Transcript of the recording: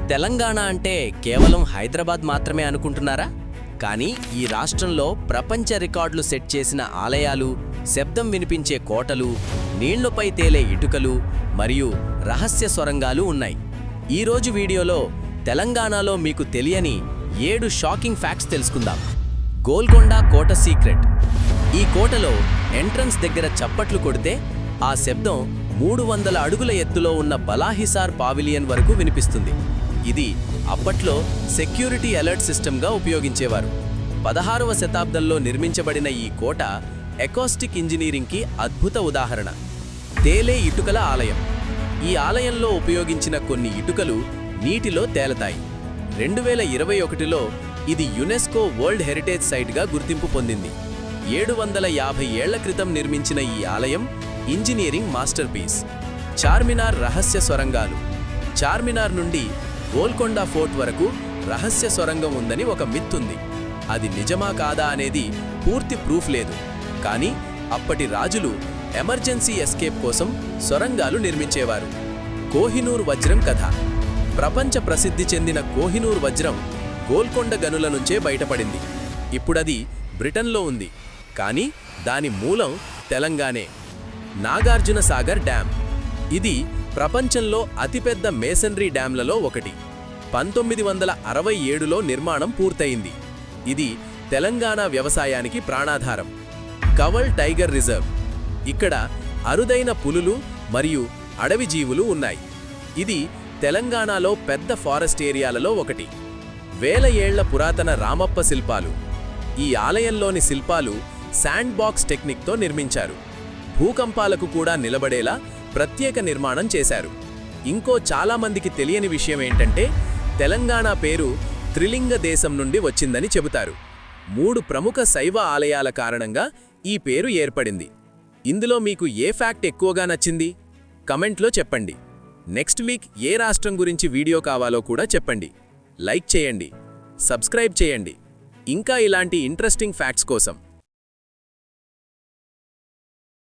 తెలంగాణ అంటే కేవలం హైదరాబాద్ మాత్రమే అనుకుంటున్నారా? కానీ ఈ రాష్ట్రంలో ప్రపంచ రికార్డులు సెట్ చేసిన ఆలయాలు, శబ్దం వినిపించే కోటలు, నీళ్లపై తేలే ఇటుకలు మరియు రహస్య సొరంగాలు ఉన్నాయి. ఈరోజు వీడియోలో తెలంగాణలో మీకు తెలియని 7 షాకింగ్ ఫ్యాక్ట్స్ తెలుసుకుందాం. గోల్కొండ కోట సీక్రెట్. ఈ కోటలో ఎంట్రన్స్ దగ్గర చప్పట్లు కొడితే ఆ శబ్దం 300 అడుగుల ఎత్తులో ఉన్న బలాహిసార్ పావిలియన్ వరకు వినిపిస్తుంది. ఇది అప్పట్లో సెక్యూరిటీ అలర్ట్ సిస్టమ్గా ఉపయోగించేవారు. 16వ శతాబ్దంలో నిర్మించబడిన ఈ కోట ఎకాస్టిక్ ఇంజనీరింగ్కి అద్భుత ఉదాహరణ. తేలే ఇటుకల ఆలయం. ఈ ఆలయంలో ఉపయోగించిన కొన్ని ఇటుకలు నీటిలో తేలతాయి. 2021లో ఇది యునెస్కో వరల్డ్ హెరిటేజ్ సైట్గా గుర్తింపు పొందింది. 750 ఏళ్ల క్రితం నిర్మించిన ఈ ఆలయం ఇంజనీరింగ్ మాస్టర్ పీస్. చార్మినార్ రహస్య సొరంగాలు. చార్మినార్ నుండి గోల్కొండ ఫోర్ట్ వరకు రహస్య సొరంగం ఉందని ఒక మిత్ ఉంది. అది నిజమా కాదా అనేది పూర్తి ప్రూఫ్ లేదు. కానీ అప్పటి రాజులు ఎమర్జెన్సీ ఎస్కేప్ కోసం సొరంగాలు నిర్మించేవారు. కోహినూర్ వజ్రం కథ. ప్రపంచ ప్రసిద్ధి చెందిన కోహినూర్ వజ్రం గోల్కొండ గనుల నుంచే బయటపడింది. ఇప్పుడది బ్రిటన్లో ఉంది, కానీ దాని మూలం తెలంగాణే. నాగార్జున సాగర్ డ్యామ్. ఇది ప్రపంచంలో అతిపెద్ద మేసనరీ డ్యాంలలో ఒకటి. 1967లో నిర్మాణం పూర్తయింది. ఇది తెలంగాణ వ్యవసాయానికి ప్రాణాధారం. కవల్ టైగర్ రిజర్వ్. ఇక్కడ అరుదైన పులులు మరియు అడవి జీవులు ఉన్నాయి. ఇది తెలంగాణలో పెద్ద ఫారెస్ట్ ఏరియాలలో ఒకటి. 1000 ఏళ్ల పురాతన రామప్ప శిల్పాలు. ఈ ఆలయంలోని శిల్పాలు శాండ్ బాక్స్ టెక్నిక్తో నిర్మించారు. భూకంపాలకు కూడా నిలబడేలా ప్రత్యేక నిర్మాణం చేశారు. ఇంకో చాలామందికి తెలియని విషయం ఏంటంటే తెలంగాణ పేరు త్రిలింగ దేశం నుండి వచ్చిందని చెబుతారు. 3 ప్రముఖ శైవ ఆలయాల కారణంగా ఈ పేరు ఏర్పడింది. ఇందులో మీకు ఏ ఫ్యాక్ట్ ఎక్కువగా నచ్చింది? కమెంట్లో చెప్పండి. నెక్స్ట్ వీక్ ఏ రాష్ట్రం గురించి వీడియో కావాలో కూడా చెప్పండి. లైక్ చేయండి, సబ్స్క్రైబ్ చేయండి ఇంకా ఇలాంటి ఇంట్రెస్టింగ్ ఫ్యాక్ట్స్ కోసం.